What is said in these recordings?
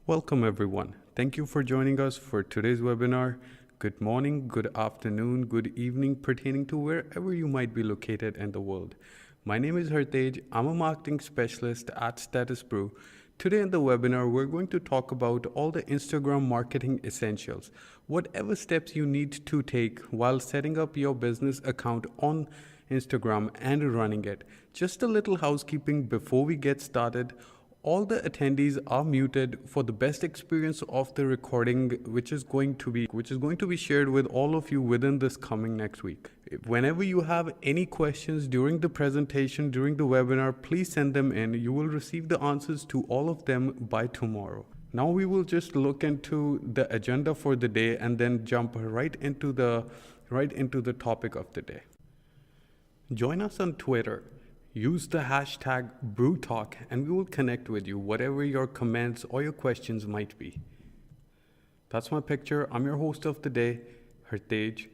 Welcome everyone. Thank you for joining us for today's webinar. Good morning, good afternoon, good evening, pertaining to wherever you might be located in the world. My name is Hartej. I'm a marketing specialist at Statusbrew. Today in the webinar, we're going to talk about all the Instagram marketing essentials. Whatever steps you need to take while setting up your business account on Instagram and running it. Just a little housekeeping before we get started. All the attendees are muted for the best experience of the recording, which is going to be shared with all of you within this coming next week. Whenever you have any questions during the presentation, during the webinar, please send them in. You will receive the answers to all of them by tomorrow. Now we will just look into the agenda for the day and then jump right into the topic of the day. Join us on Twitter. Use the hashtag BrewTalk and we will connect with you, whatever your comments or your questions might be. That's my picture. I'm your host of the day, Hartej.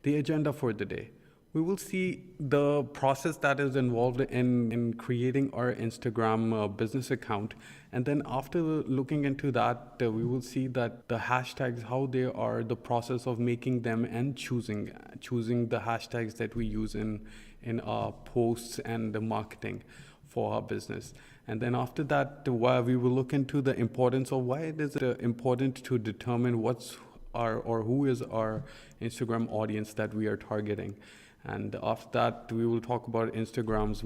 The agenda for the day. We will see the process that is involved in creating our Instagram business account. And then after looking into that, we will see that the hashtags, how they are, the process of making them and choosing the hashtags that we use in our posts and the marketing for our business. And then after that, we will look into the importance of why it is important to determine who is our Instagram audience that we are targeting. And after that, we will talk about Instagram's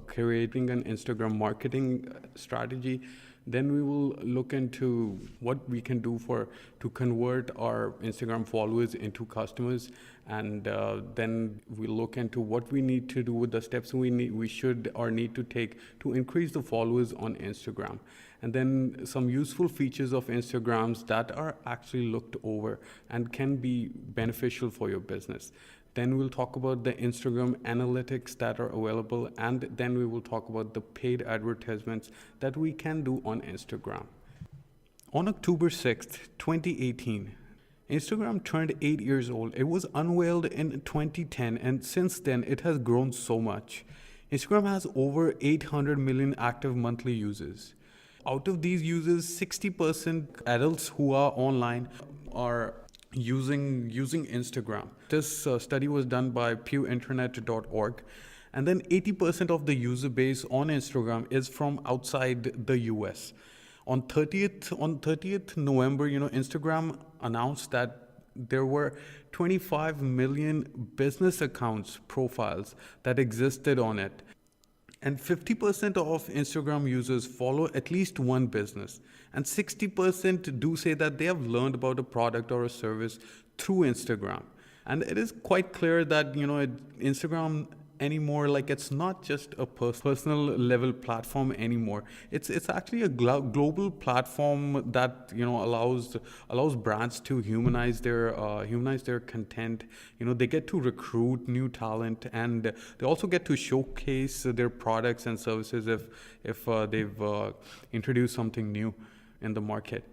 creating an Instagram marketing strategy. Then we will look into what we can do to convert our Instagram followers into customers. And then we'll look into what we need to do with the steps we should or need to take to increase the followers on Instagram. And then some useful features of Instagrams that are actually looked over and can be beneficial for your business. Then we'll talk about the Instagram analytics that are available, and then we will talk about the paid advertisements that we can do on Instagram. On October 6th, 2018, Instagram turned 8 years old. It was unveiled in 2010, and since then it has grown so much. Instagram has over 800 million active monthly users. Out of these users, 60% adults who are online are using Instagram. This study was done by pewinternet.org, and then 80% of the user base on Instagram is from outside the US. On 30th November, Instagram announced that there were 25 million business accounts profiles that existed on it. And 50% of Instagram users follow at least one business. And 60% do say that they have learned about a product or a service through Instagram. And it is quite clear that, Instagram anymore, like it's not just a personal level platform anymore. It's actually a global platform that allows brands to humanize their content. They get to recruit new talent, and they also get to showcase their products and services if they've introduced something new in the market.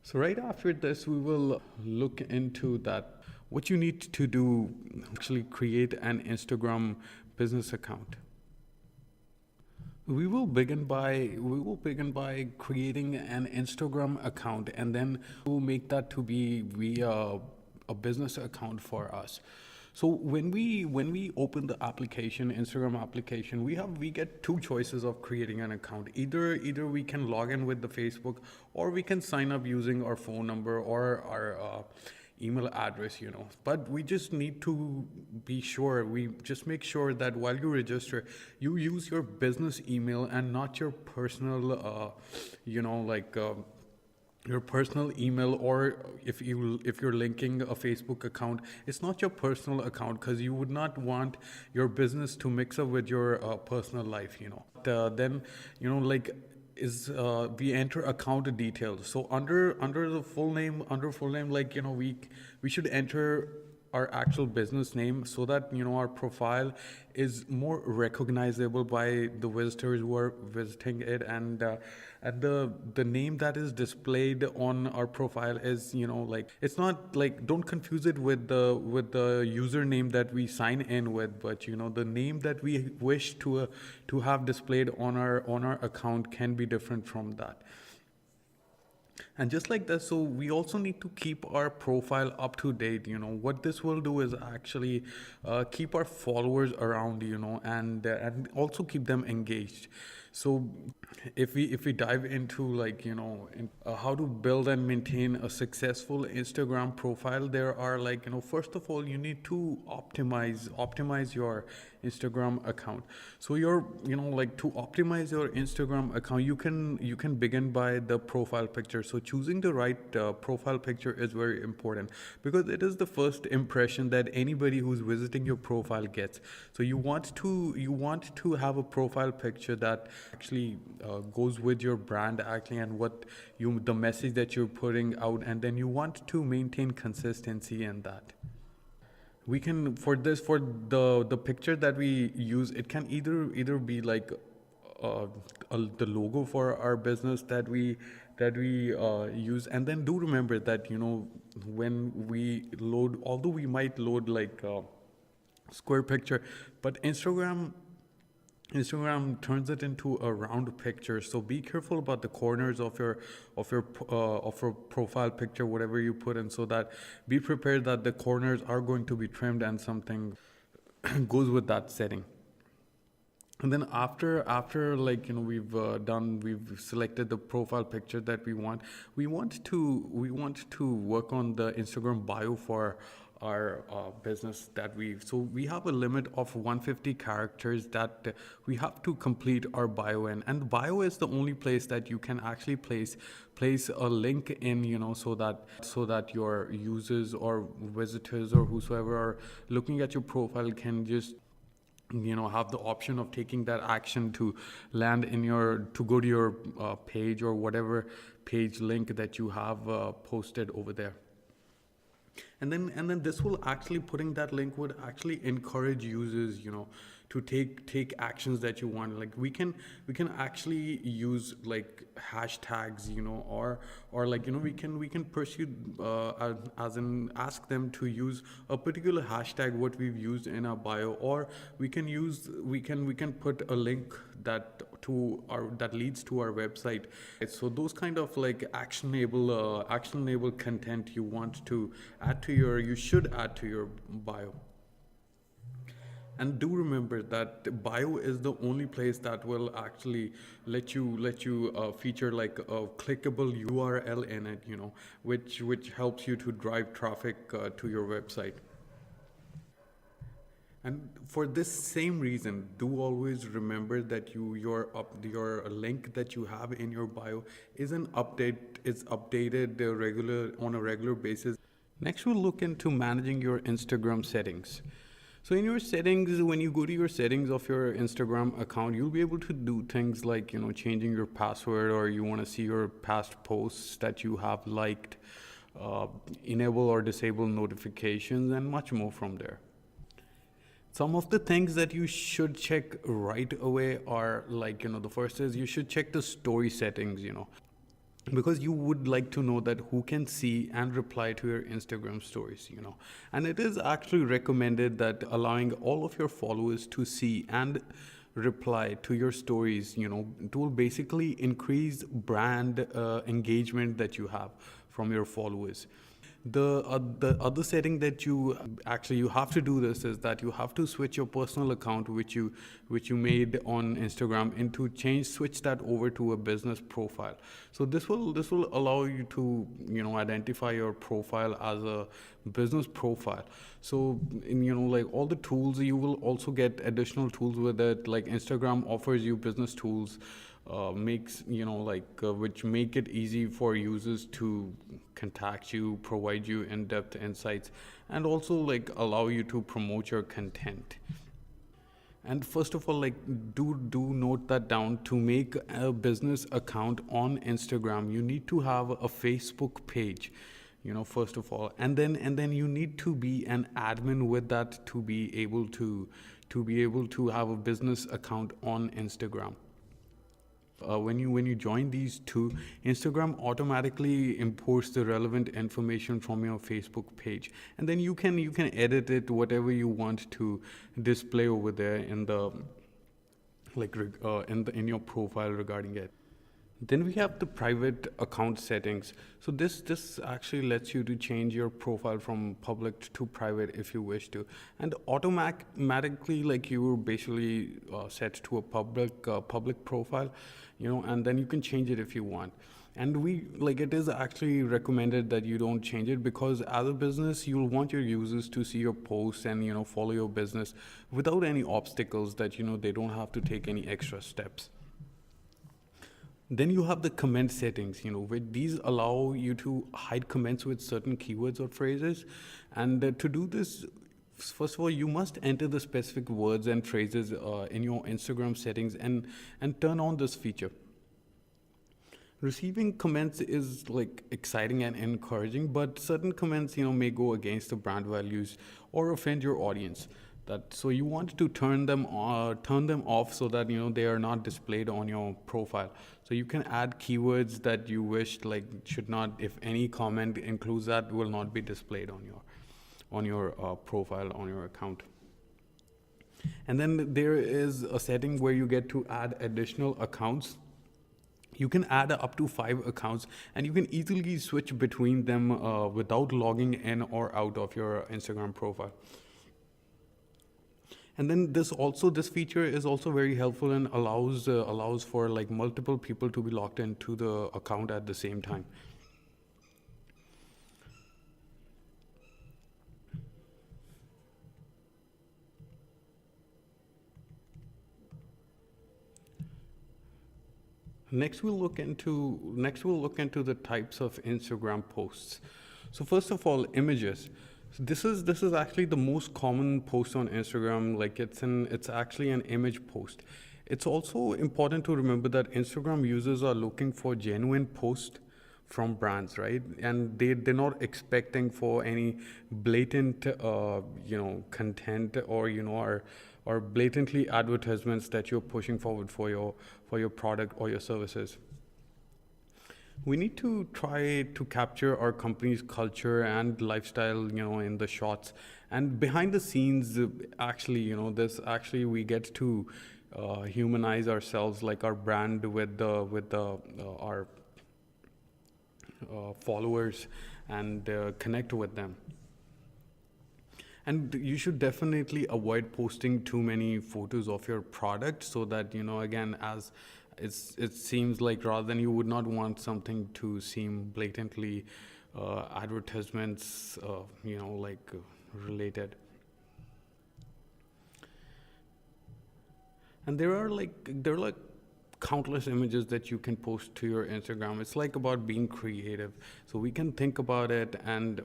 So right after this, we will look into that. What you need to do actually create an Instagram business account. We will begin by creating an Instagram account, and then we'll make that to be a business account for us. So when we open the application, Instagram application, we get two choices of creating an account. Either we can log in with the Facebook, or we can sign up using our phone number or our email address, but we just need to be sure, we just make sure that while you register, you use your business email and not your personal, your personal email, or if you're linking a Facebook account, it's not your personal account, because you would not want your business to mix up with your personal life, then, we enter account details. So under the full name, we should enter our actual business name, so that our profile is more recognizable by the visitors who are visiting it, and the name that is displayed on our profile is it's not don't confuse it with the username that we sign in with, but the name that we wish to have displayed on our account can be different from that. And just like that, so we also need to keep our profile up to date. What this will do is actually keep our followers around, and also keep them engaged. So if we dive into, like, how to build and maintain a successful Instagram profile, there are, like, first of all, you need to optimize your Instagram account. So like, to optimize your Instagram account, you can begin by the profile picture. So choosing the right profile picture is very important, because it is the first impression that anybody who's visiting your profile gets. So you want to have a profile picture that actually goes with your brand, actually, and the message that you're putting out, and then you want to maintain consistency in that. We can, for the picture that we use, it can either be like uh, the logo for our business that we use. And then do remember that, when we load, although we might load like a square picture, but Instagram turns it into a round picture. So be careful about the corners of your profile picture, whatever you put in, so that be prepared that the corners are going to be trimmed and something goes with that setting. And then after, like, we've selected the profile picture that we want to work on the Instagram bio for our business. So we have a limit of 150 characters that we have to complete our bio in. And bio is the only place that you can actually place a link in, so that your users or visitors or whosoever are looking at your profile can just have the option of taking that action to land to go to your page, or whatever page link that you have posted over there. And then this will actually, putting that link would actually encourage users, to take actions that you want. Like, we can actually use like hashtags, or like, we can pursue as in ask them to use a particular hashtag what we've used in our bio, or we can put a link that leads to our website. So those kind of like actionable content you should add to your bio. And do remember that bio is the only place that will actually let you feature like a clickable URL in it, which helps you to drive traffic to your website. And for this same reason, do always remember that your link that you have in your bio is updated on a regular basis. Next, we'll look into managing your Instagram settings. So in your settings, when you go to your settings of your Instagram account, you'll be able to do things like, changing your password, or you want to see your past posts that you have liked, enable or disable notifications, and much more from there. Some of the things that you should check right away are, like, the first is you should check the story settings, because you would like to know that who can see and reply to your Instagram stories, and it is actually recommended that allowing all of your followers to see and reply to your stories, it will basically increase brand engagement that you have from your followers. The other setting that you have to do this is that you have to switch your personal account, which you made on Instagram, into switch that over to a business profile. So this will allow you to identify your profile as a business profile. So like all the tools, you will also get additional tools with it. Like, Instagram offers you business tools, which make it easy for users to contact you, provide you in-depth insights, and also like allow you to promote your content. And first of all, like, do note that down. To make a business account on Instagram, you need to have a Facebook page, first of all, and then you need to be an admin with that to be able to have a business account on Instagram. When you join these two, Instagram automatically imports the relevant information from your Facebook page, and then you can edit it whatever you want to display over there in the in your profile regarding it. Then we have the private account settings. So this actually lets you to change your profile from public to private if you wish to, and automatically like you were basically set to a public profile, and then you can change it if you want. And we like it is actually recommended that you don't change it, because as a business you'll want your users to see your posts and follow your business without any obstacles, that they don't have to take any extra steps. Then you have the comment settings, where these allow you to hide comments with certain keywords or phrases. And to do this, first of all, you must enter the specific words and phrases in your Instagram settings, and turn on this feature. Receiving comments is like exciting and encouraging, but certain comments, may go against the brand values or offend your audience. So you want to turn them off, so that they are not displayed on your profile. So you can add keywords that you wish like should not, if any comment includes that, will not be displayed on your profile, on your account. And then there is a setting where you get to add additional accounts. You can add up to 5 accounts, and you can easily switch between them without logging in or out of your Instagram profile. And then this feature is also very helpful and allows for like multiple people to be logged into the account at the same time. Next we'll look into the types of Instagram posts. So first of all, images. So this is actually the most common post on Instagram. Like it's actually an image post. It's also important to remember that Instagram users are looking for genuine posts from brands, right? And they're not expecting for any blatant content, or blatantly advertisements that you're pushing forward for your product or your services. We need to try to capture our company's culture and lifestyle, in the shots. And behind the scenes, actually, we get to humanize ourselves, like our brand, with our followers, and connect with them. And you should definitely avoid posting too many photos of your product, so that again, as it seems like, rather than, you would not want something to seem blatantly advertisements related. And there are countless images that you can post to your Instagram. It's like about being creative. So we can think about it and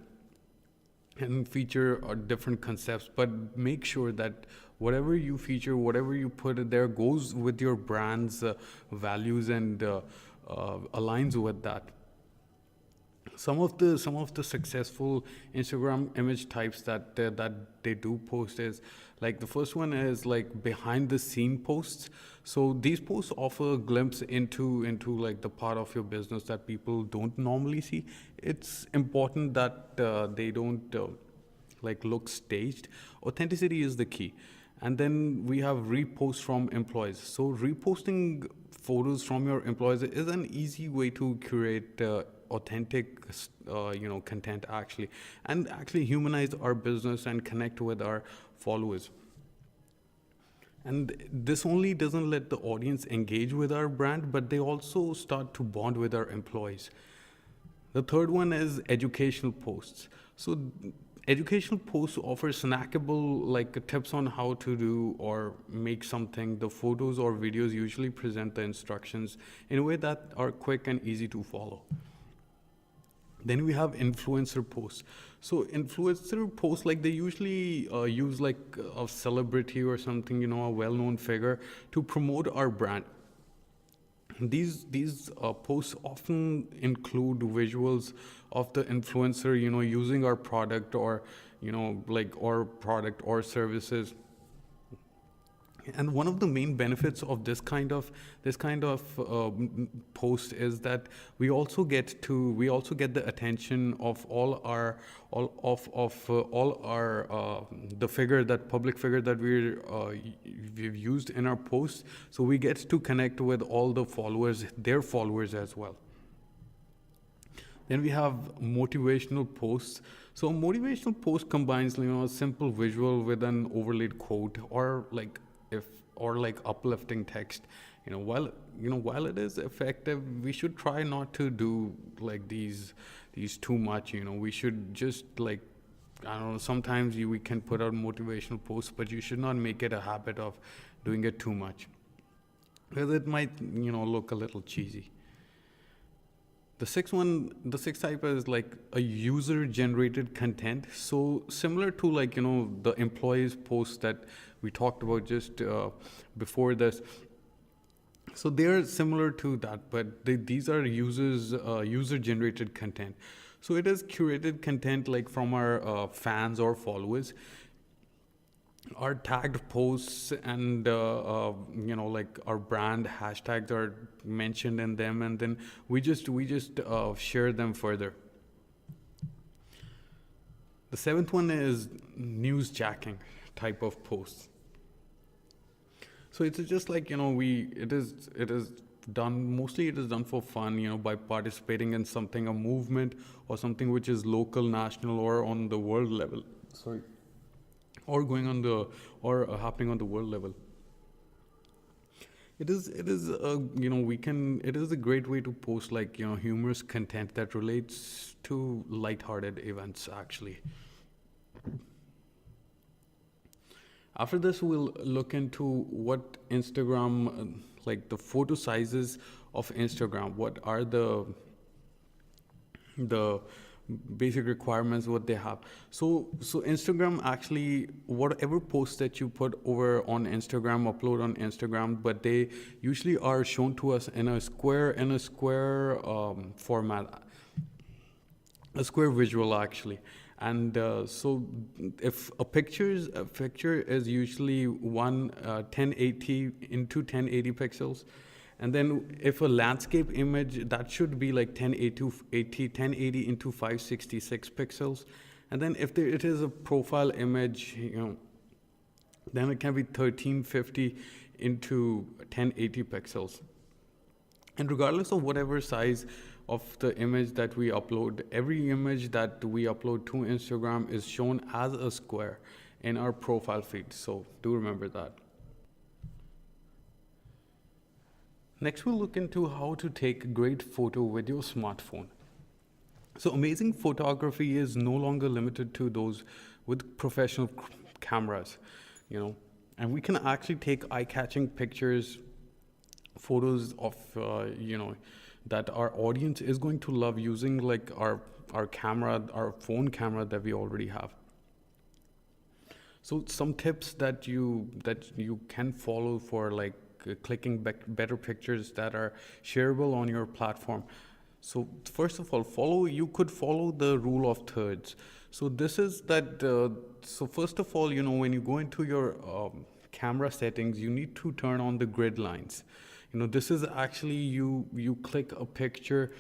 feature different concepts, but make sure that whatever you feature, whatever you put there, goes with your brand's values, and aligns with that. Some of the successful Instagram image types that they do post is, like, the first one is like behind the scene posts. So these posts offer a glimpse into like the part of your business that people don't normally see. It's important that they don't look staged. Authenticity is the key. And then we have reposts from employees. So reposting photos from your employees is an easy way to curate authentic content, and humanize our business and connect with our followers. And this only doesn't let the audience engage with our brand, but they also start to bond with our employees. The third one is educational posts. So educational posts offer snackable tips on how to do or make something. The photos or videos usually present the instructions in a way that are quick and easy to follow. Then we have influencer posts. So influencer posts, they usually use a celebrity or something, a well-known figure, to promote our brand. These posts often include visuals of the influencer, using our product or, or product or services. And one of the main benefits of this kind of post is that we also get the attention of all our the figure that public figure that we've used in our posts. So we get to connect with all the followers, their followers as well. Then we have motivational posts. So a motivational post combines, a simple visual with an overlaid quote or uplifting text. While it is effective, we should try not to do like these too much. We should just I don't know. Sometimes we can put out motivational posts, but you should not make it a habit of doing it too much, because it might look a little cheesy. The sixth type is like a user-generated content. So similar to the employees post that we talked about just before this. So they're similar to that, but these are user-generated content. So it is curated content like from our fans or followers. Our tagged posts and our brand hashtags are mentioned in them, and then we just share them further. The seventh one is newsjacking type of posts. So it's just it is done for fun, by participating in something, a movement or something which is local, national, or on the world level. Or happening on the world level. It is a great way to post humorous content that relates to lighthearted events actually. After this, we'll look into what Instagram, the photo sizes of Instagram. What are the basic requirements, what they have. So Instagram actually, whatever posts that you put over on Instagram, upload on Instagram, but they usually are shown to us in a square format, a square visual actually. And so if a picture is usually 1080 into 1080 pixels. And then if a landscape image, that should be like 1080 into 566 pixels. And then if it is a profile image, then it can be 1350 into 1080 pixels. And regardless of whatever size of the image that we upload, every image that we upload to Instagram is shown as a square in our profile feed. So do remember that. Next, we'll look into how to take a great photo with your smartphone. So amazing photography is no longer limited to those with professional cameras, and we can actually take eye-catching pictures, photos of, that our audience is going to love using our camera, our phone camera that we already have. So some tips that you can follow for clicking better pictures that are shareable on your platform. So first of all, you could follow the rule of thirds. So this is that, so first of all, when you go into your camera settings, you need to turn on the grid lines. This is actually, you click a picture,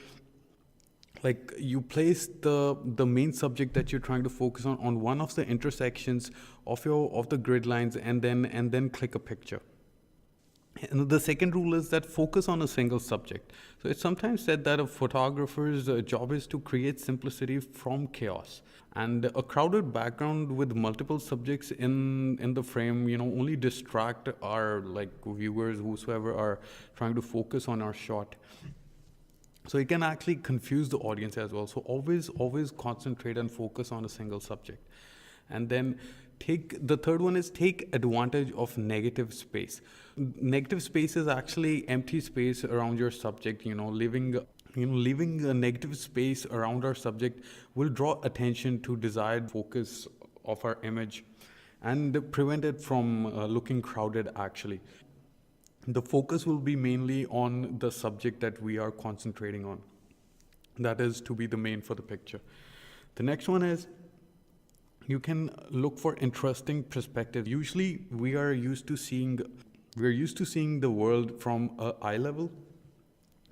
you place the main subject that you're trying to focus on one of the intersections of the grid lines, and then click a picture. And the second rule is that focus on a single subject. So it's sometimes said that a photographer's job is to create simplicity from chaos. And a crowded background with multiple subjects in the frame, only distract our viewers, whosoever are trying to focus on our shot. So it can actually confuse the audience as well. So always concentrate and focus on a single subject. And then the third one is take advantage of negative space. Negative space is actually empty space around your subject. Leaving a negative space around our subject will draw attention to desired focus of our image and prevent it from looking crowded actually. The focus will be mainly on the subject that we are concentrating on. That is to be the main for the picture. The next one is You can look for interesting perspective. Usually we're used to seeing the world from eye level.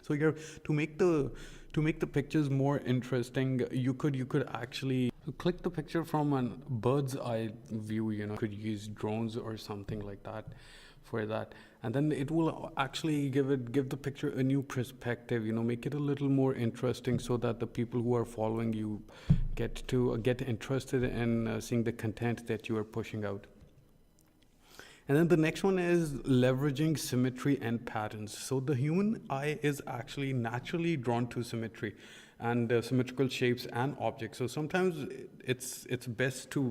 So here, to make the pictures more interesting, you could actually click the picture from a bird's eye view. You could use drones or something like that for that, and then it will actually give the picture a new perspective. Make it a little more interesting, so that the people who are following you get interested in seeing the content that you are pushing out. And then the next one is leveraging symmetry and patterns. So the human eye is actually naturally drawn to symmetry and symmetrical shapes and objects. So sometimes it's best to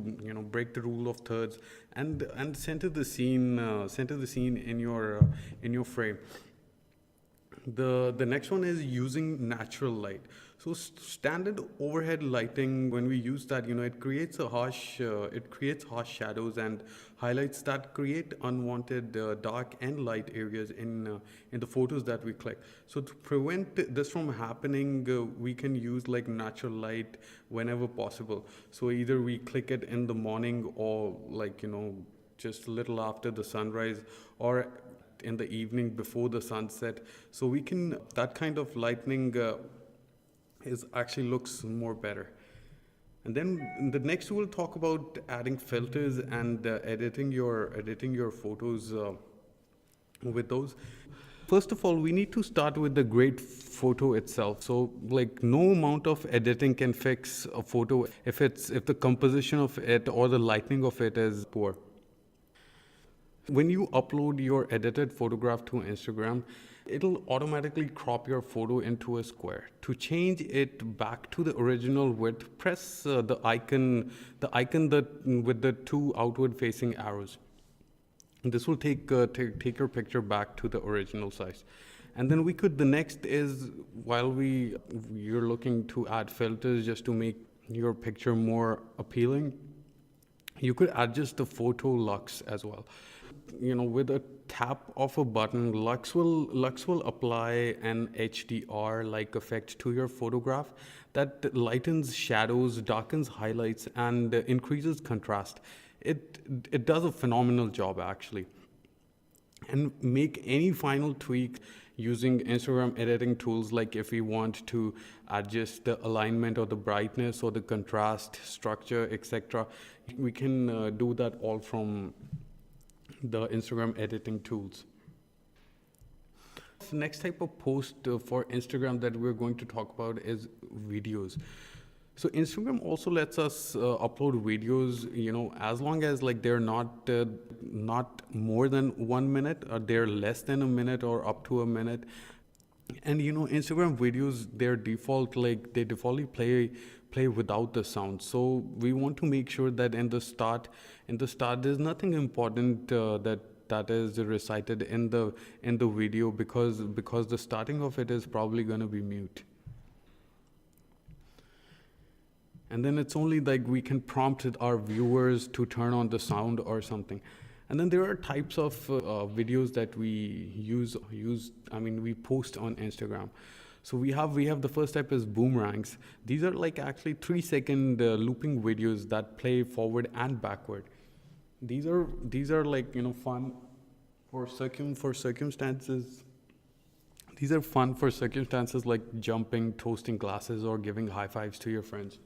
break the rule of thirds and center the scene in your frame. The next one is using natural light. So standard overhead lighting, when we use that, it creates harsh shadows and highlights that create unwanted dark and light areas in the photos that we click. So to prevent this from happening, we can use like natural light whenever possible. So either we click it in the morning, or just a little after the sunrise, or in the evening before the sunset. So we can, that kind of lightning is actually looks more better. And then the next we'll talk about adding filters and editing your photos with those. First of all, we need to start with the great photo itself. So like no amount of editing can fix a photo if the composition of it or the lighting of it is poor. When you upload your edited photograph to Instagram, it'll automatically crop your photo into a square. To change it back to the original width, press the icon with the two outward facing arrows. This will take your picture back to the original size. And then the next is, while you're looking to add filters just to make your picture more appealing, you could adjust the photo lux as well. With a tap of a button, Lux will apply an HDR-like effect to your photograph that lightens shadows, darkens highlights, and increases contrast. It does a phenomenal job actually. And make any final tweak using Instagram editing tools, like if we want to adjust the alignment or the brightness or the contrast, structure, etc. We can do that all from the Instagram editing tools. The next type of post for Instagram that we're going to talk about is videos. So Instagram also lets us upload videos, as long as they're not more than 1 minute, or they're less than a minute or up to a minute. And Instagram videos, their default, they defaultly play without the sound. So we want to make sure that in the start there's nothing important that is recited in the video, because the starting of it is probably going to be mute. And then it's only we can prompt our viewers to turn on the sound or something. And then there are types of videos that we we post on Instagram. So we have the first type is boomerangs. These are actually 3-second looping videos that play forward and backward. These are fun for circumstances. These are fun for circumstances like jumping, toasting glasses, or giving high fives to your friends.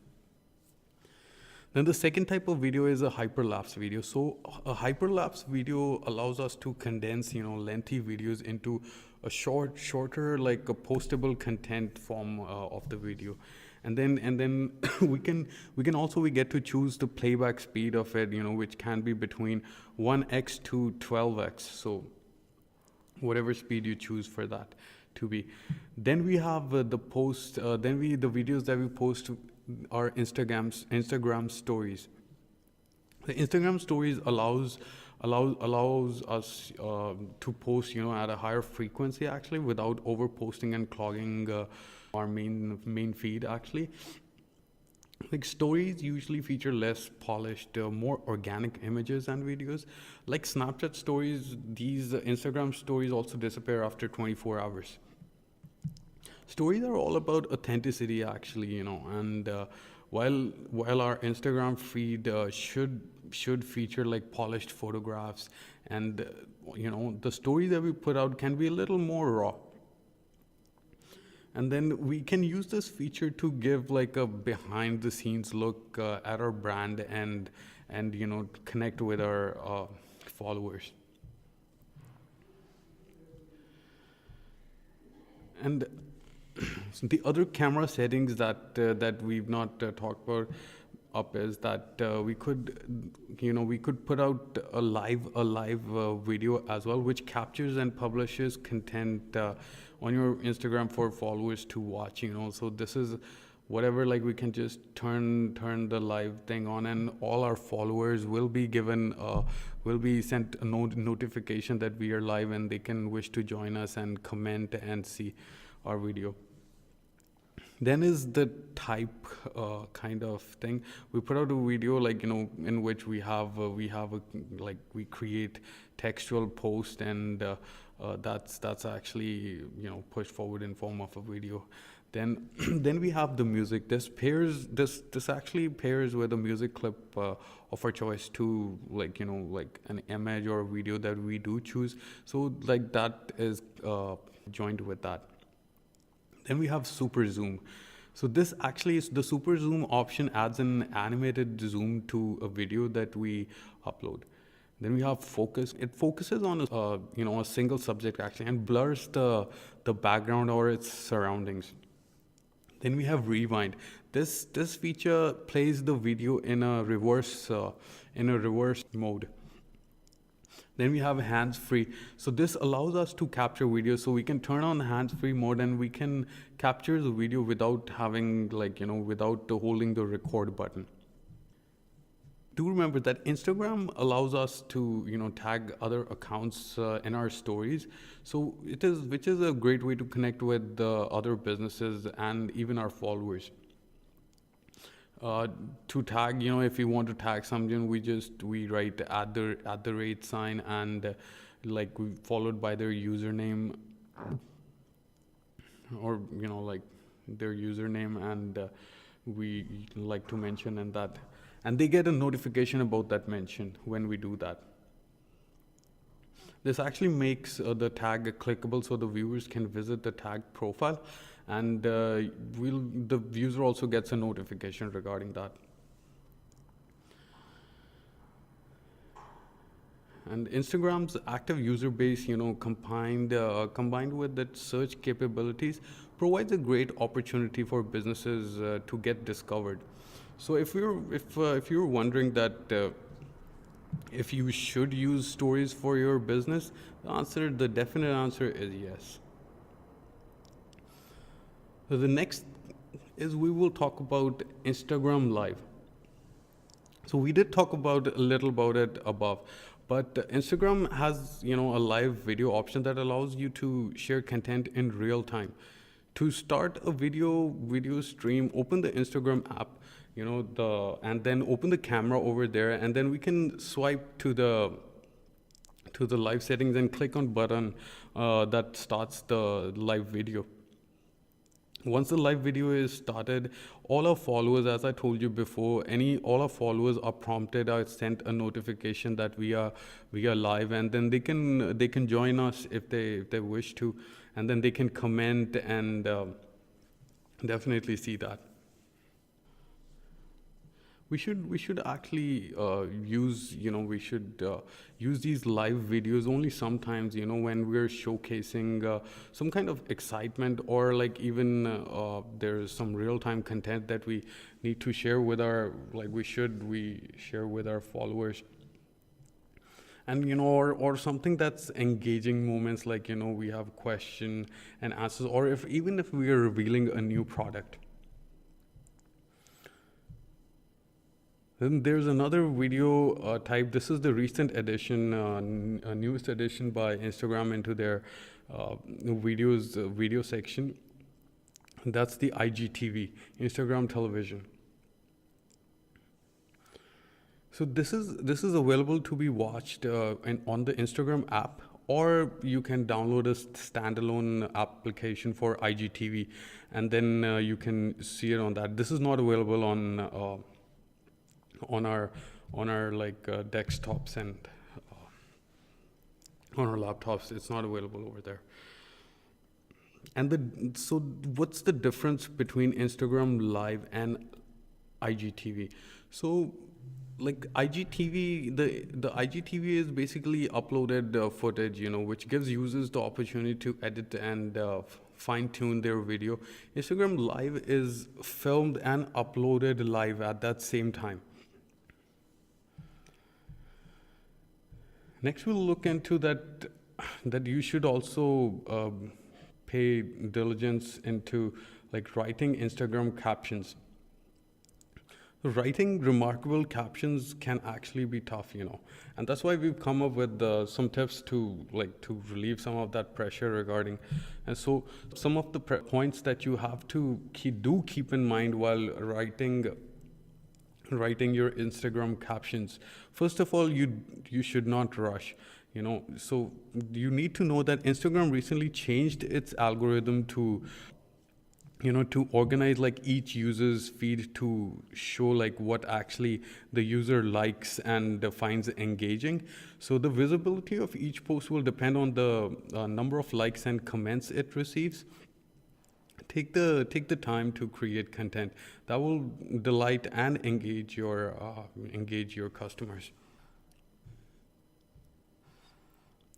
Then the second type of video is a hyperlapse video. So a hyperlapse video allows us to condense, lengthy videos into a shorter, a postable content form of the video. And then we get to choose the playback speed of it, which can be between 1x to 12x. So whatever speed you choose for that to be. Then we have the videos that we post are Instagram stories. The Instagram stories allows us to post at a higher frequency actually, without over posting and clogging our main feed actually. Stories usually feature less polished, more organic images and videos. Like Snapchat stories, these Instagram stories also disappear after 24 hours. Stories are all about authenticity actually, and While our Instagram feed should feature like polished photographs, and the story that we put out can be a little more raw. And then we can use this feature to give like a behind the scenes look at our brand, and connect with our followers. And so the other camera settings that we've not talked about up is that we could put out a live video as well, which captures and publishes content on your Instagram for followers to watch. So this is whatever, like we can just turn the live thing on, and all our followers will be sent a notification that we are live, and they can wish to join us and comment and see our video. Then is the type kind of thing. We put out a video in which we create textual post, and that's actually pushed forward in form of a video. Then then we have the music. This actually pairs with a music clip of our choice to like an image or a video that we do choose. So like that is joined with that. Then we have super zoom. So this actually is the super zoom option, adds an animated zoom to a video that we upload. Then we have focus. It focuses on a single subject actually, and blurs the background or its surroundings. Then we have rewind. This feature plays the video in a reverse mode. Then we have hands-free. So this allows us to capture video. So we can turn on hands-free mode, and we can capture the video without having without holding the record button. Do remember that Instagram allows us to tag other accounts in our stories. So which is a great way to connect with the other businesses and even our followers. To tag, if we want to tag something, we write at the rate sign, and we followed by their username, or their username, and we like to mention in that, and they get a notification about that mention when we do that. This actually makes the tag clickable, so the viewers can visit the tag profile, and the user also gets a notification regarding that. And Instagram's active user base, combined with its search capabilities, provides a great opportunity for businesses to get discovered. So if you're wondering that if you should use stories for your business, the definite answer is yes. So the next is we will talk about Instagram Live. So we did talk a little about it above, but Instagram has a live video option that allows you to share content in real time. To start a video stream, open the Instagram app, and then open the camera over there, and then we can swipe to the live settings and click on button that starts the live video. Once the live video is started, all our followers, as I told you before, all our followers are prompted or sent a notification that we are live, and then they can join us if they wish to, and then they can comment and definitely see that. We should actually use these live videos only sometimes, when we're showcasing some kind of excitement, or even there's some real-time content that we need to share with we share with our followers. And or something that's engaging moments, we have question and answers, or even if we are revealing a new product. Then there's another video type. This is the recent addition, newest addition by Instagram into their video section. That's the IGTV, Instagram television. So this is available to be watched on the Instagram app or you can download a standalone application for IGTV, and then you can see it on that. This is not available on our like desktops and on our laptops. It's not available over there. And so what's the difference between Instagram Live and IGTV? So like IGTV, the IGTV is basically uploaded footage, which gives users the opportunity to edit and fine tune their video. Instagram Live is filmed and uploaded live at that same time. Next, we'll look into that you should also pay diligence into like writing Instagram captions. Writing remarkable captions can actually be tough, and that's why we've come up with some tips to relieve some of that pressure regarding. And so some of the points that you have to keep in mind while writing your Instagram captions. First of all, you should not rush. So you need to know that Instagram recently changed its algorithm to organize like each user's feed to show like what actually the user likes and finds engaging. So the visibility of each post will depend on the number of likes and comments it receives. Take the time to create content that will delight and engage your customers.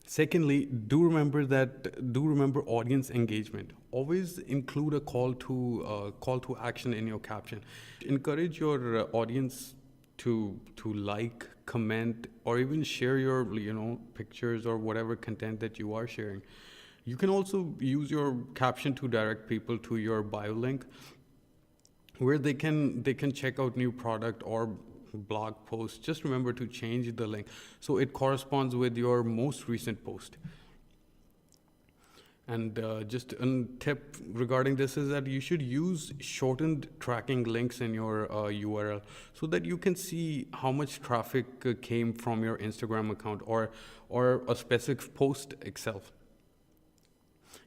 Secondly, do remember audience engagement. Always include a call to action in your caption. Encourage your audience to like, comment, or even share your pictures or whatever content that you are sharing. You can also use your caption to direct people to your bio link, where they can check out new product or blog posts. Just remember to change the link so it corresponds with your most recent post. And just a tip regarding this is that you should use shortened tracking links in your URL so that you can see how much traffic came from your Instagram account or a specific post itself.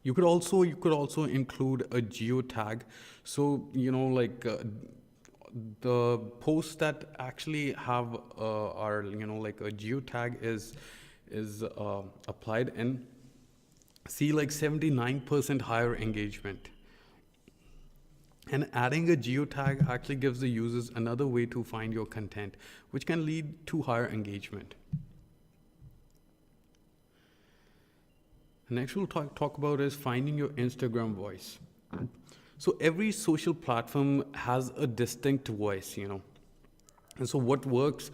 You could also include a geo tag. So the posts that actually have are like a geo tag is applied and see like 79% higher engagement. And adding a geo tag actually gives the users another way to find your content, which can lead to higher engagement. Next we'll talk about is finding your Instagram voice. So every social platform has a distinct voice, and so what works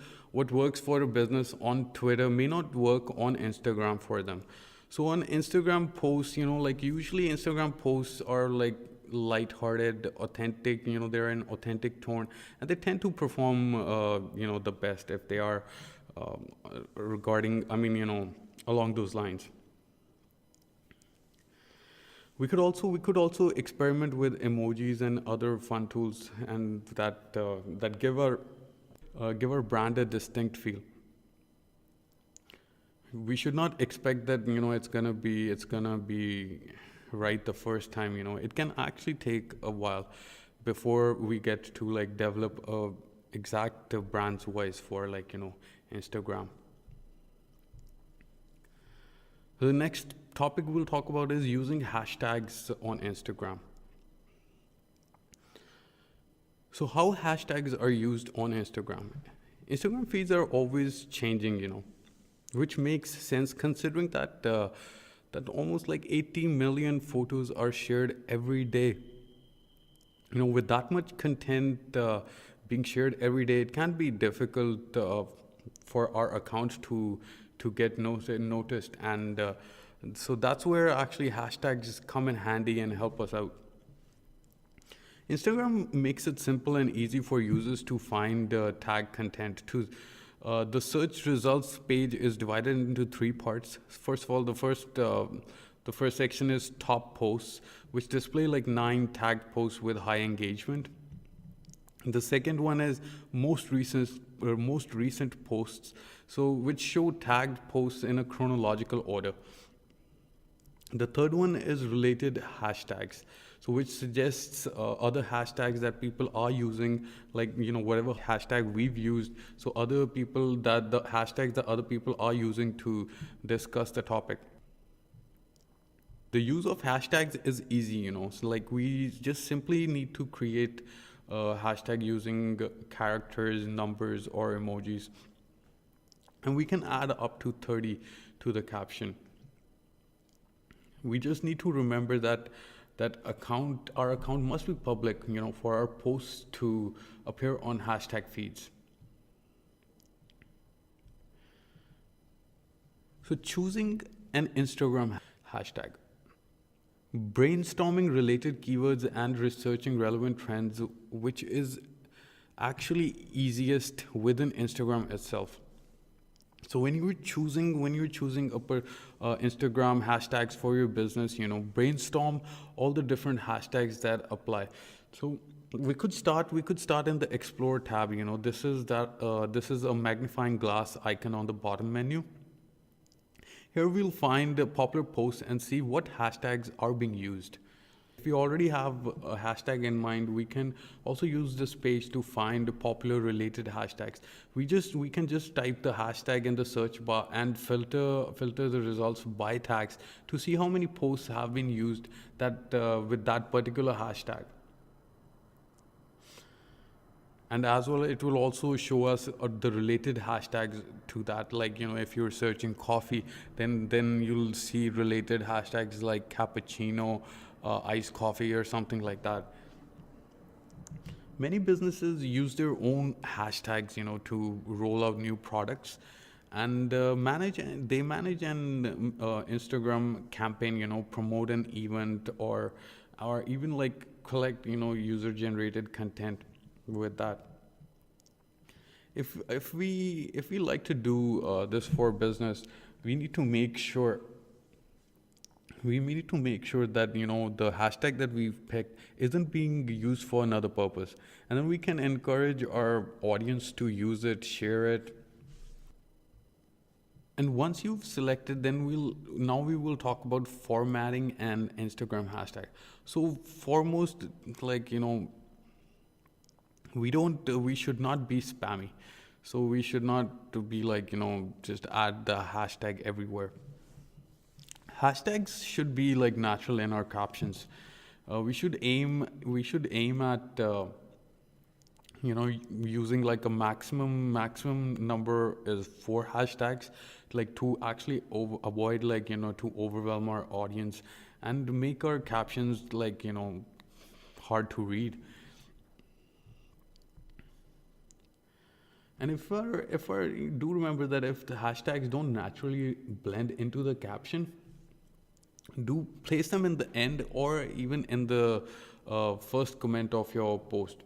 for a business on Twitter may not work on Instagram for them. So on Instagram posts, usually Instagram posts are like lighthearted, authentic, they're in authentic tone, and they tend to perform, the best if they are along those lines. We could also experiment with emojis and other fun tools, and that give our brand a distinct feel. We should not expect that it's gonna be right the first time. It can actually take a while before we get to like develop a exact brand's voice for Instagram. The next topic we'll talk about is using hashtags on Instagram. So how hashtags are used on Instagram? Instagram feeds are always changing, which makes sense considering that almost like 80 million photos are shared every day. With that much content being shared every day, it can be difficult for our account to get noticed, and so that's where actually hashtags come in handy and help us out. Instagram makes it simple and easy for users to find tag content. The search results page is divided into 3 parts. First of all, the first section is top posts, which display like 9 tagged posts with high engagement. The second one is most recent posts, so which show tagged posts in a chronological order. The third one is related hashtags, so which suggests other hashtags that people are using, like whatever hashtag we've used. So other people that the hashtags that other people are using to discuss the topic. The use of hashtags is easy, so like we just simply need to create a hashtag using characters, numbers, or emojis, and we can add up to 30 to the caption. We just need to remember that our account must be public, for our posts to appear on hashtag feeds. So choosing an Instagram hashtag, brainstorming related keywords and researching relevant trends, which is actually easiest within Instagram itself. So when you're choosing Instagram hashtags for your business, brainstorm all the different hashtags that apply. So we could start in the Explore tab. This is a magnifying glass icon on the bottom menu. Here we'll find the popular posts and see what hashtags are being used. If you already have a hashtag in mind, we can also use this page to find popular related hashtags. We can just type the hashtag in the search bar and filter the results by tags to see how many posts have been used with that particular hashtag. And as well, it will also show us the related hashtags to that. Like, if you're searching coffee, then you'll see related hashtags like cappuccino, iced coffee, or something like that. Many businesses use their own hashtags, to roll out new products, and manage an Instagram campaign, promote an event, or even like collect, user generated content with that. If we like to do this for business, we need to make sure that the hashtag that we've picked isn't being used for another purpose, and then we can encourage our audience to use it, share it. And once you've selected, then we will talk about formatting an Instagram hashtag. So foremost, like we should not be spammy. So we should not be like just add the hashtag everywhere. Hashtags should be like natural in our captions. We should aim at using like a maximum number is 4 hashtags, like to actually avoid like to overwhelm our audience and make our captions like hard to read. And if I do remember that if the hashtags don't naturally blend into the caption, do place them in the end or even in the first comment of your post.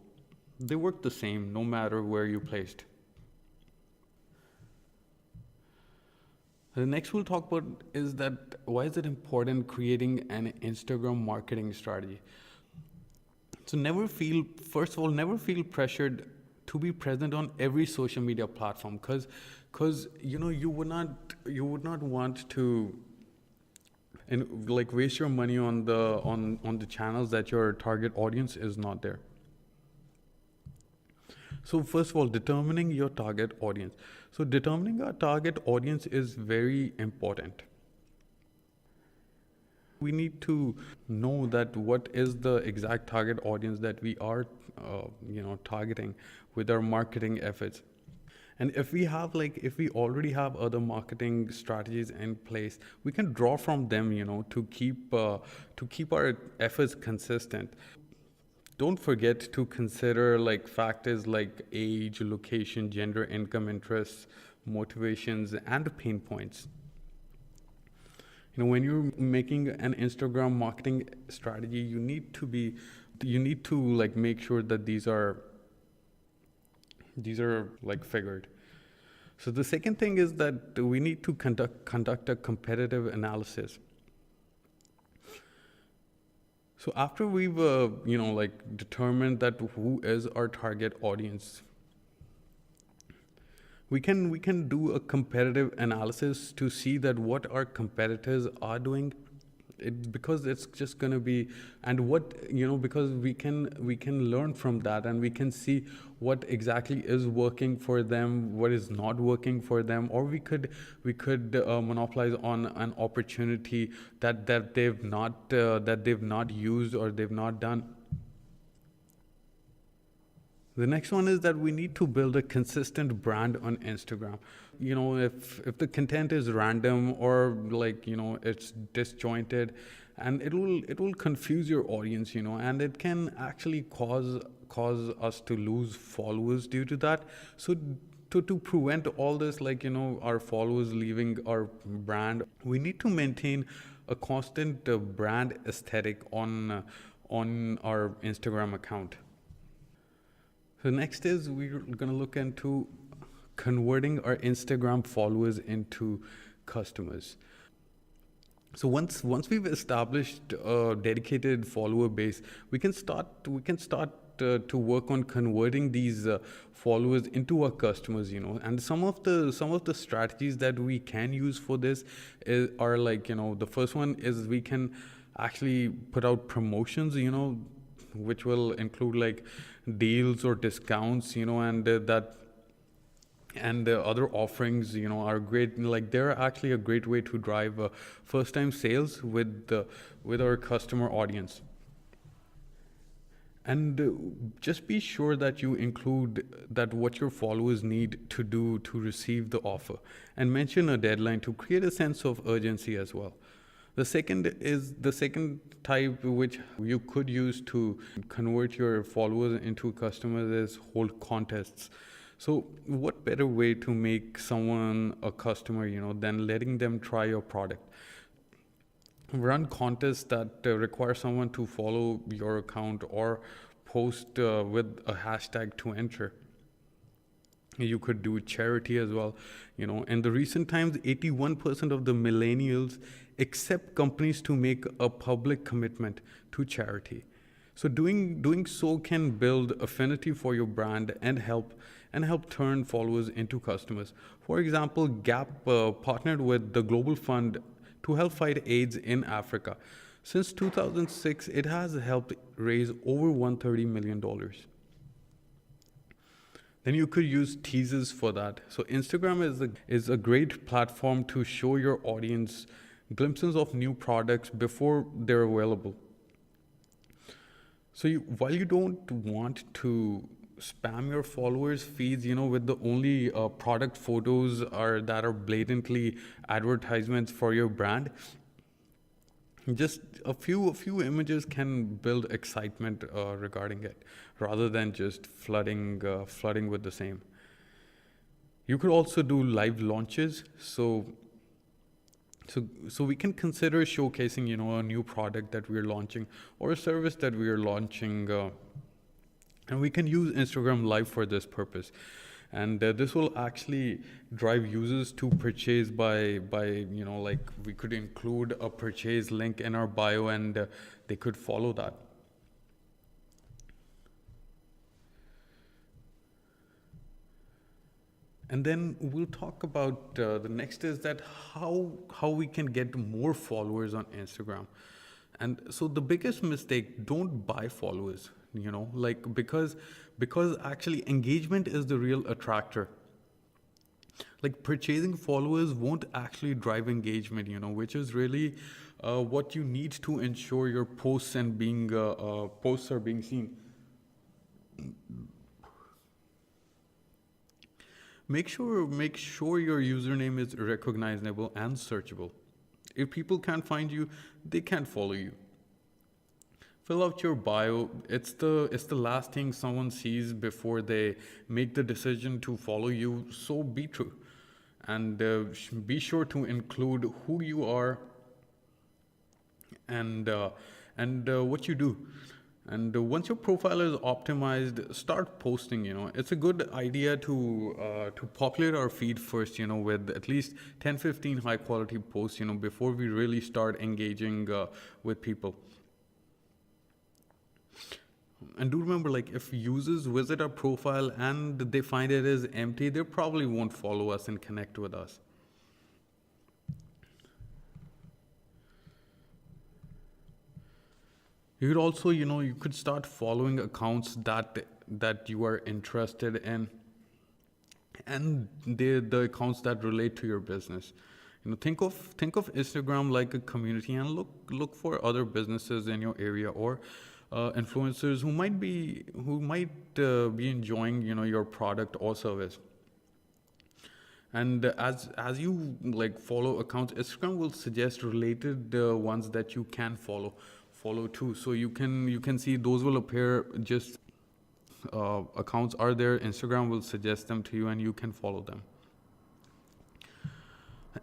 They work the same no matter where you placed. The next we'll talk about is that why is it important creating an Instagram marketing strategy. So never feel pressured to be present on every social media platform, because you would not want to like waste your money on the channels that your target audience is not there. So first of all, determining your target audience. So determining our target audience is very important. We need to know that what is the exact target audience that we are targeting with our marketing efforts. And if we already have other marketing strategies in place, we can draw from them, to keep our efforts consistent. Don't forget to consider like factors like age, location, gender, income, interests, motivations, and pain points. When you're making an Instagram marketing strategy, you need to like make sure that these are like figured. So the second thing is that we need to conduct a competitive analysis. So after we've like determined that who is our target audience, we can do a competitive analysis to see that what our competitors are doing. Because it's just going to be, and what because we can learn from that, and we can see what exactly is working for them, what is not working for them, or we could monopolize on an opportunity that they've not used or they've not done. The next one is that we need to build a consistent brand on Instagram. If the content is random, or it's disjointed, and it will confuse your audience, and it can actually cause us to lose followers due to that. So to prevent all this, our followers leaving our brand, we need to maintain a constant brand aesthetic on our Instagram account. So next is we're going to look into converting our Instagram followers into customers. So once we've established a dedicated follower base, we can start to work on converting these followers into our customers. And some of the strategies that we can use for this are the first one is we can actually put out promotions, which will include deals or discounts, and the other offerings, are great. They're actually a great way to drive first time sales with our customer audience. And just be sure that you include that what your followers need to do to receive the offer, and mention a deadline to create a sense of urgency as well. The second type which you could use to convert your followers into customers is hold contests. So what better way to make someone a customer, than letting them try your product? Run contests that require someone to follow your account or post with a hashtag to enter. You could do charity as well. In the recent times, 81% of the millennials accept companies to make a public commitment to charity. So doing so can build affinity for your brand and help turn followers into customers. For example, Gap partnered with the Global Fund to help fight AIDS in Africa. Since 2006, it has helped raise over $130 million. Then you could use teasers for that. So Instagram is a great platform to show your audience glimpses of new products before they're available. So while you don't want to spam your followers' feeds, with the only product photos that are blatantly advertisements for your brand, just a few images can build excitement regarding it, rather than just flooding with the same. You could also do live launches. So we can consider showcasing, a new product that we're launching or a service that we are launching, and we can use Instagram Live for this purpose. And this will actually drive users to purchase by we could include a purchase link in our bio, and they could follow that. And then we'll talk about the next is that how we can get more followers on Instagram. And so the biggest mistake, don't buy followers, because actually engagement is the real attractor. Purchasing followers won't actually drive engagement, which is really what you need to ensure your posts and posts are being seen. Make sure your username is recognizable and searchable. If people can't find you, they can't follow you. Fill out your bio. It's the last thing someone sees before they make the decision to follow you. So be true, and be sure to include who you are and what you do. And once your profile is optimized, start posting. It's a good idea to populate our feed first. With at least 10-15 high quality posts. Before we really start engaging with people. and do remember, like if users visit our profile and they find it is empty, they probably won't follow us and connect with us. You could also, you could start following accounts that you are interested in, and the accounts that relate to your business. Think of Instagram like a community, and look for other businesses in your area, or influencers who might be enjoying your product or service. And as you like follow accounts, Instagram will suggest related ones that you can follow too. So you can see those will appear, just accounts are there. Instagram will suggest them to you, and you can follow them.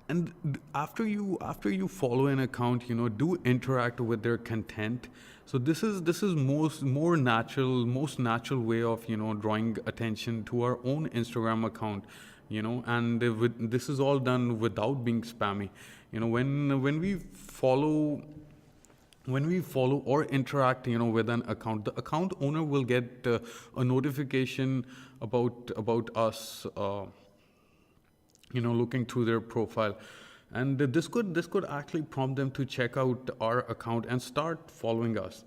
And after you follow an account, do interact with their content. So this is most natural way of drawing attention to our own Instagram account. And this is all done without being spammy. When we follow or interact with an account, the account owner will get a notification about us, looking through their profile. And this could actually prompt them to check out our account and start following us.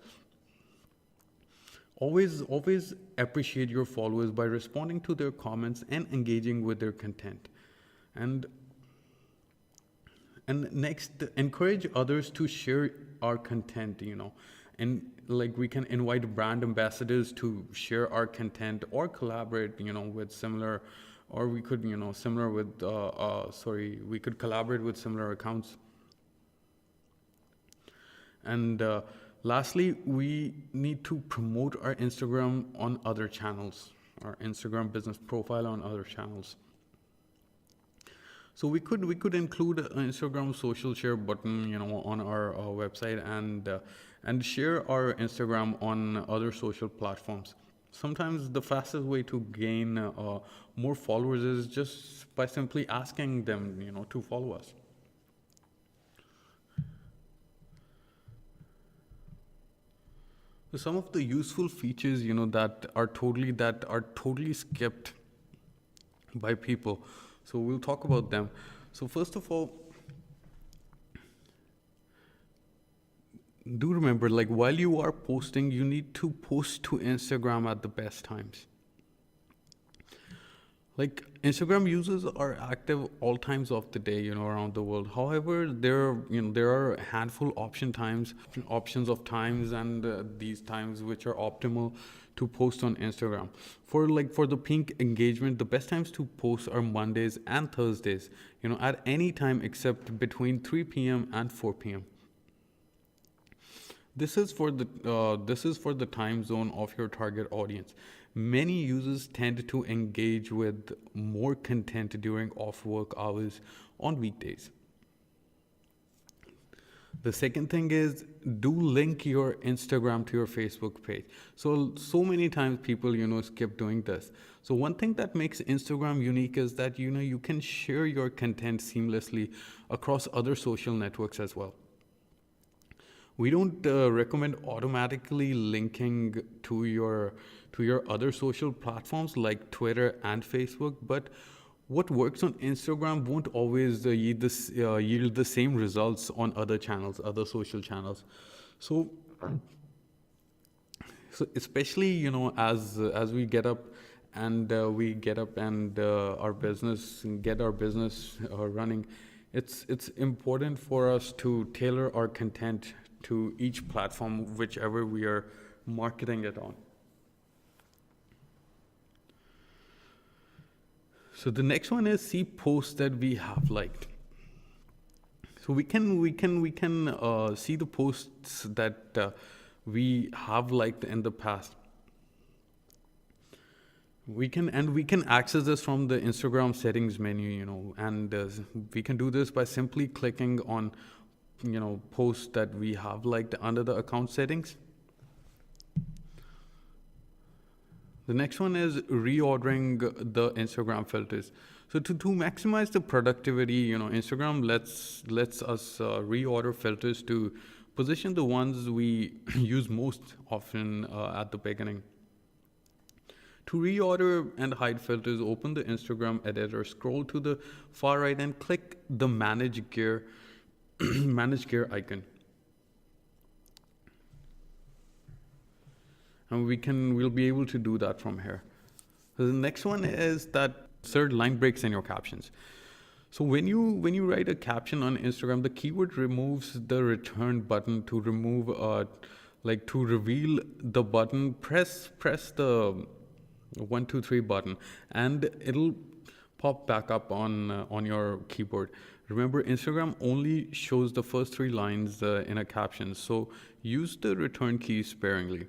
Always appreciate your followers by responding to their comments and engaging with their content. And next, encourage others to share our content. And like we can invite brand ambassadors to share our content or collaborate with similar, or we could similar with we could collaborate with similar accounts. And lastly, we need to promote our Instagram on other channels, our Instagram business profile on other channels. So we could include an Instagram social share button, on our website, and share our Instagram on other social platforms. Sometimes the fastest way to gain more followers is just by simply asking them, to follow us. So some of the useful features, that are totally skipped by people. So we'll talk about them. So first of all, do remember, like while you are posting, you need to post to Instagram at the best times. Like Instagram users are active all times of the day, around the world. However, there are a handful options of times, and these times which are optimal to post on Instagram. For the peak engagement, the best times to post are Mondays and Thursdays, at any time except between 3 p.m. and 4 p.m. This is for the time zone of your target audience. Many users tend to engage with more content during off work hours on weekdays. The second thing is, do link your Instagram to your Facebook page. So many times people, skip doing this. So one thing that makes Instagram unique is that, you can share your content seamlessly across other social networks as well. We don't recommend automatically linking to your other social platforms like Twitter and Facebook, but what works on Instagram won't always yield the same results on other channels, other social channels. So especially as we get up and our business running, it's important for us to tailor our content to each platform, whichever we are marketing it on. So the next one is see posts that we have liked. So we can see the posts that we have liked in the past. We can access this from the Instagram settings menu, and we can do this by simply clicking on posts that we have liked under the account settings. The next one is reordering the Instagram filters. So to maximize the productivity, Instagram lets us reorder filters to Position the ones we use most often at the beginning. To reorder and hide filters, open the Instagram editor, scroll to the far right and click the Manage Gear, Manage Gear icon. And we'll be able to do that from here. So the next one is that insert line breaks in your captions. So when you write a caption on Instagram, the keyword removes the return button. To remove to reveal the button, press the 1 2 3 button and it'll pop back up on your keyboard. Remember, Instagram only shows the first 3 lines in a caption, so use the return key sparingly.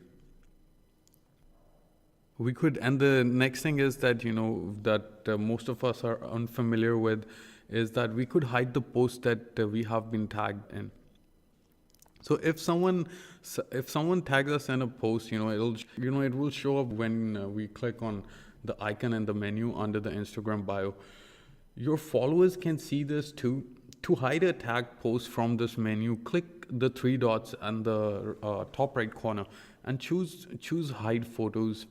We could, and the next thing is that most of us are unfamiliar with, is that we could hide the post that we have been tagged in. So if someone tags us in a post, it will show up when we click on the icon in the menu under the Instagram bio. Your followers can see this too. To hide a tagged post from this menu, click the 3 dots on the top right corner and choose hide photos.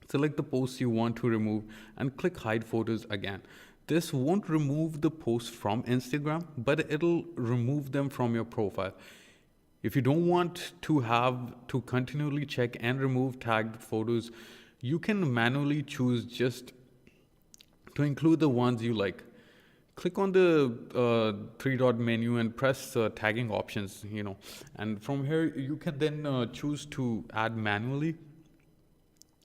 Select the posts you want to remove and click hide photos again. This won't remove the post from Instagram, but it'll remove them from your profile. If you don't want to have to continually check and remove tagged photos, you can manually choose just to include the ones you like. Click on the 3 dot menu and press tagging options, and from here you can then choose to add manually.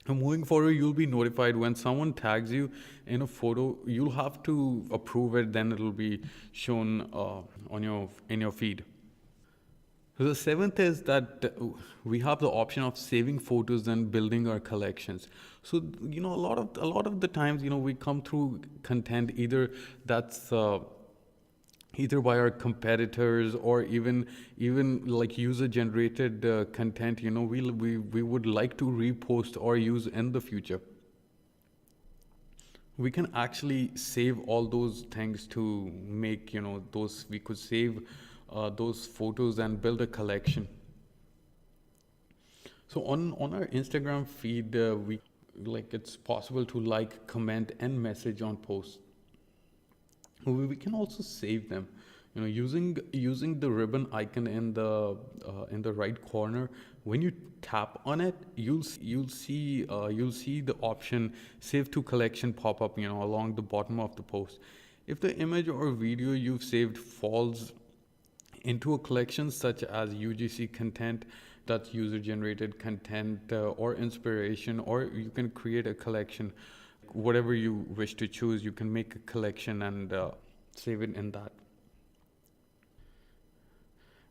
And moving forward, you'll be notified when someone tags you in a photo. You'll have to approve it, then it'll be shown in your feed. So the 7th is that we have the option of saving photos and building our collections. So a lot of the times we come through content either that's either by our competitors or even like user generated content we would like to repost or use in the future. We can actually save all those things to make we could save those photos and build a collection. So on our Instagram feed, it's possible to comment and message on posts. We can also save them, using the ribbon icon in the right corner. When you tap on it, you'll see the option Save to Collection pop up, along the bottom of the post. If the image or video you've saved falls into a collection such as UGC content, that's user generated content, or inspiration, or you can create a collection. Whatever you wish to choose, you can make a collection and save it in that.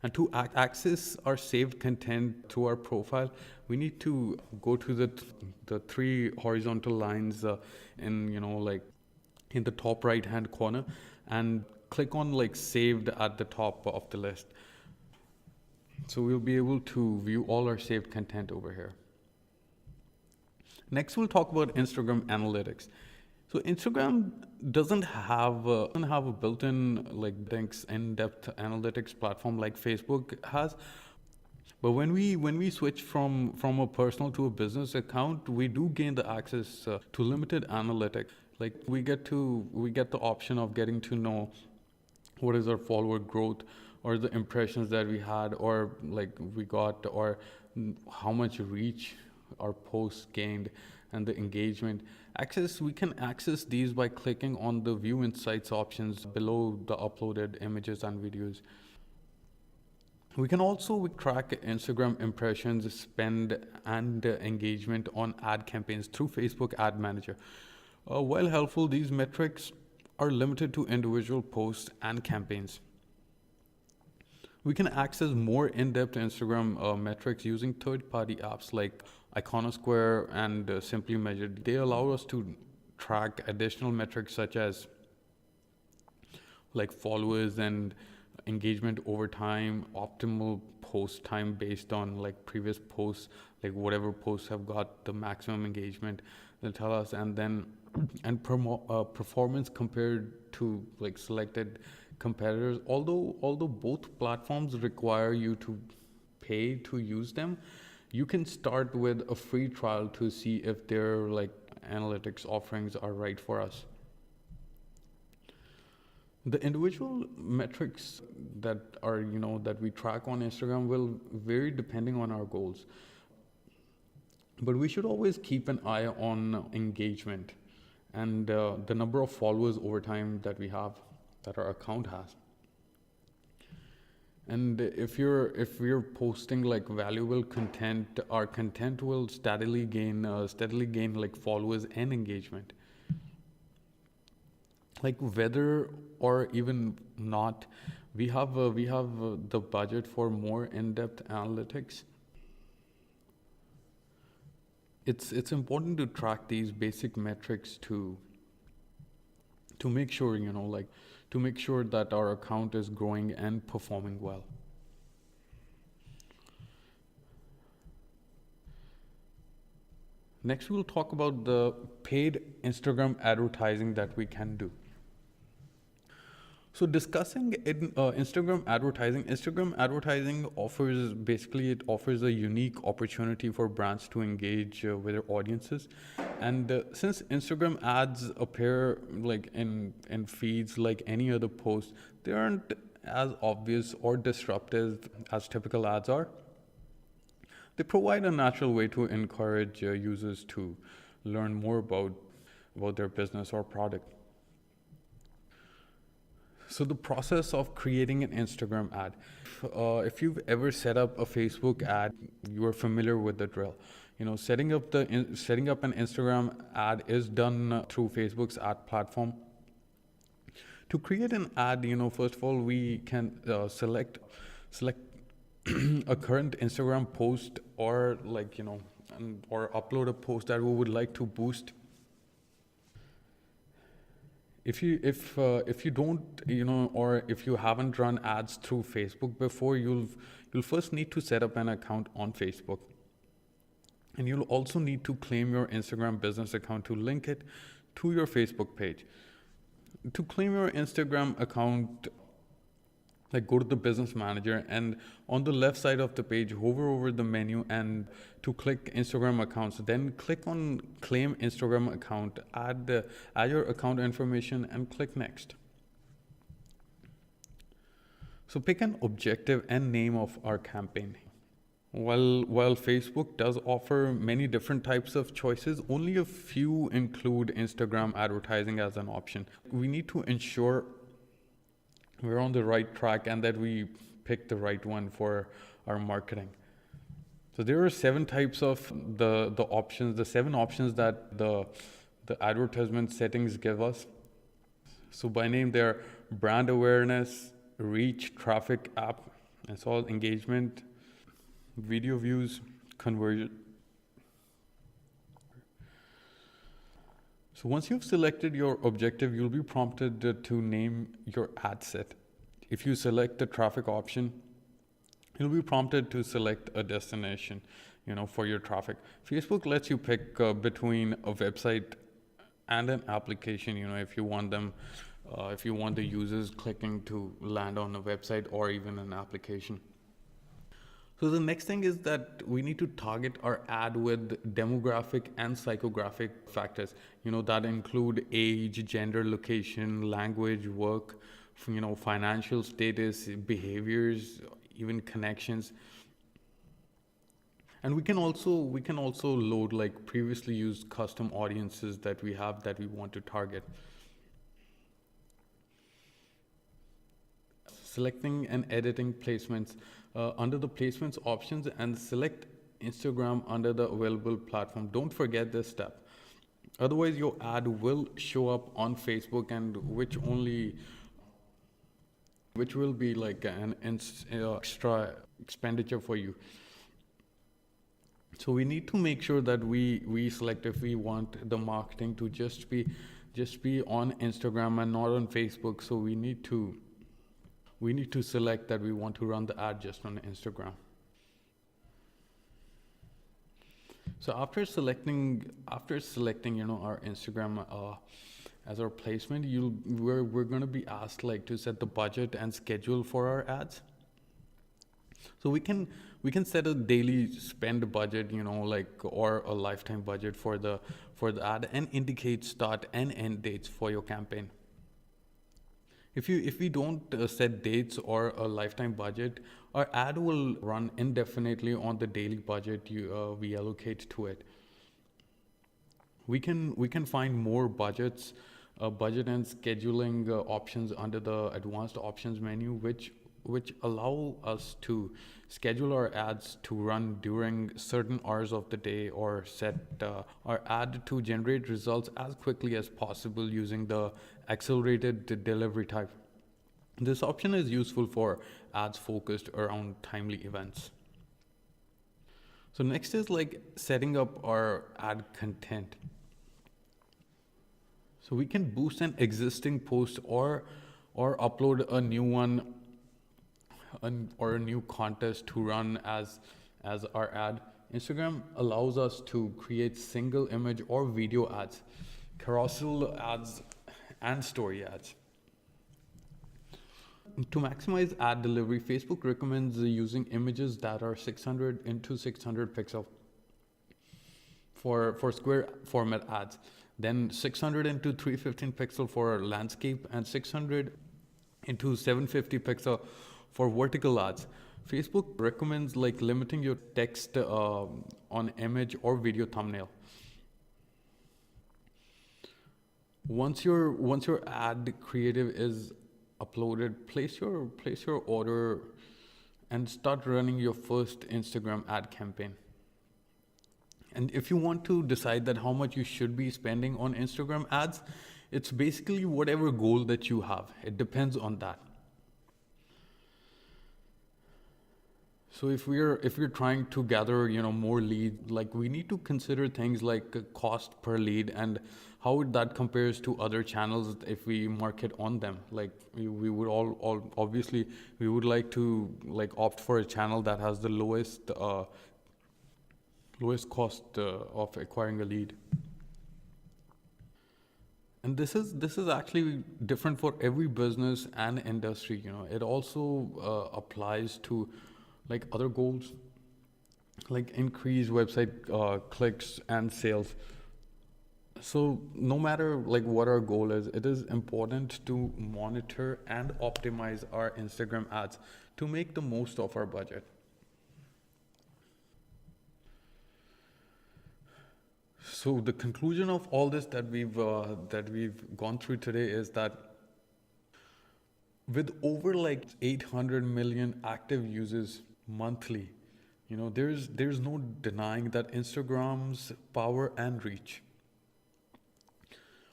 And to access our saved content to our profile, we need to go to the 3 horizontal lines in the top right hand corner and click on saved at the top of the list. So we'll be able to view all our saved content over here. Next, we'll talk about Instagram analytics. So Instagram doesn't have a built-in in-depth analytics platform like Facebook has. But when we switch from a personal to a business account, we do gain the access to limited analytics. We get the option of getting to know what is our follower growth, or the impressions that we had, or we got, or how much reach our posts gained, and the engagement. We can access these by clicking on the View Insights options below the uploaded images and videos. We can also track Instagram impressions, spend, and engagement on ad campaigns through Facebook Ad Manager. While helpful, these metrics are limited to individual posts and campaigns. We can access more in-depth Instagram metrics using third-party apps like Iconosquare and Simply Measured. They allow us to track additional metrics such as followers and engagement over time, optimal post time based on previous posts, whatever posts have got the maximum engagement. They'll tell us, and performance compared to selected competitors, although both platforms require you to pay to use them, you can start with a free trial to see if their like analytics offerings are right for us. The individual metrics that are, that we track on Instagram will vary depending on our goals. But we should always keep an eye on engagement and the number of followers over time that we have, that our account has. And if you're posting like valuable content, our content will steadily gain like followers and engagement. Like whether or even not, we have the budget for more in-depth analytics. It's important to track these basic metrics to make sure, to make sure that our account is growing and performing well. Next, we'll talk about the paid Instagram advertising that we can do. So discussing Instagram advertising offers a unique opportunity for brands to engage with their audiences. And since Instagram ads appear like in feeds like any other post, they aren't as obvious or disruptive as typical ads are. They provide a natural way to encourage users to learn more about their business or product. So the process of creating an Instagram ad. If you've ever set up a Facebook ad, you are familiar with the drill. Setting up an Instagram ad is done through Facebook's ad platform. To create an ad, first of all, we can select a current Instagram post, or or upload a post that we would like to boost. If you don't, or if you haven't run ads through Facebook before, you'll first need to set up an account on Facebook. And you'll also need to claim your Instagram business account to link it to your Facebook page. To claim your Instagram account, go to the business manager, and on the left side of the page, hover over the menu and to click Instagram accounts. Then click on claim Instagram account, add your account information and click next. So pick an objective and name of our campaign. While Facebook does offer many different types of choices, only a few include Instagram advertising as an option. We need to ensure we're on the right track and that we pick the right one for our marketing. So there are 7 types of the options, the 7 options that the advertisement settings give us. So by name, they're brand awareness, reach, traffic, app, it's all engagement, video views, conversion. So once you've selected your objective, you'll be prompted to name your ad set. If you select the traffic option, you'll be prompted to select a destination, for your traffic. Facebook lets you pick between a website and an application, if you want the users clicking to land on a website or even an application. So the next thing is that we need to target our ad with demographic and psychographic factors, that include age, gender, location, language, work, financial status, behaviors, even connections. And we can also load like previously used custom audiences that we have that we want to target. Selecting and editing placements. Under the placements options, and select Instagram under the available platform. Don't forget this step. Otherwise, your ad will show up on Facebook, and which will be like an extra expenditure for you. So we need to make sure that we select if we want the marketing to just be on Instagram and not on Facebook. So we need to select that we want to run the ad just on Instagram. So after selecting our Instagram as our placement, we're going to be asked like to set the budget and schedule for our ads. So we can set a daily spend budget, like, or a lifetime budget for the ad, and indicate start and end dates for your campaign. If we don't set dates or a lifetime budget, our ad will run indefinitely on the daily budget we allocate to it. We can find more budget and scheduling options under the advanced options menu, which allow us to schedule our ads to run during certain hours of the day, or set our ad to generate results as quickly as possible using the accelerated delivery type. This option is useful for ads focused around timely events. So next is like setting up our ad content. So we can boost an existing post, or upload a new one, or a new contest to run as our ad. Instagram allows us to create single image or video ads, carousel ads, and story ads. To maximize ad delivery, Facebook recommends using images that are 600 into 600 pixel for square format ads, then 600 into 315 pixel for landscape, and 600 into 750 pixel for vertical ads. Facebook recommends like limiting your text on image or video thumbnail. Once your ad creative is uploaded, place your order and start running your first Instagram ad campaign. And if you want to decide that how much you should be spending on Instagram ads, it's basically whatever goal that you have. It depends on that. So if we're trying to gather more leads, like, we need to consider things like cost per lead and how that compares to other channels if we market on them. Like, we would all obviously we would like to like opt for a channel that has the lowest cost of acquiring a lead. And this is actually different for every business and industry. It also applies to like other goals, like increase website clicks and sales. So no matter like what our goal is, it is important to monitor and optimize our Instagram ads to make the most of our budget. So the conclusion of all this that we've gone through today is that with over like 800 million active users monthly, there's no denying that Instagram's power and reach.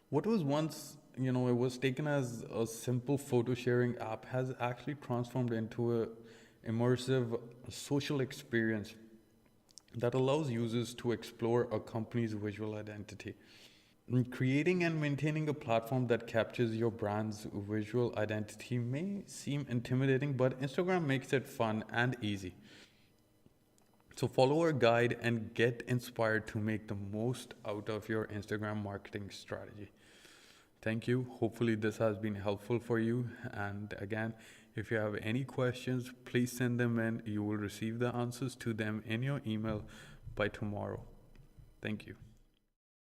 What was once, it was taken as a simple photo sharing app, has actually transformed into a immersive social experience that allows users to explore a company's visual identity. Creating and maintaining a platform that captures your brand's visual identity may seem intimidating, but Instagram makes it fun and easy. So follow our guide and get inspired to make the most out of your Instagram marketing strategy. Thank you. Hopefully this has been helpful for you. And again, if you have any questions, please send them in. You will receive the answers to them in your email by tomorrow. Thank you.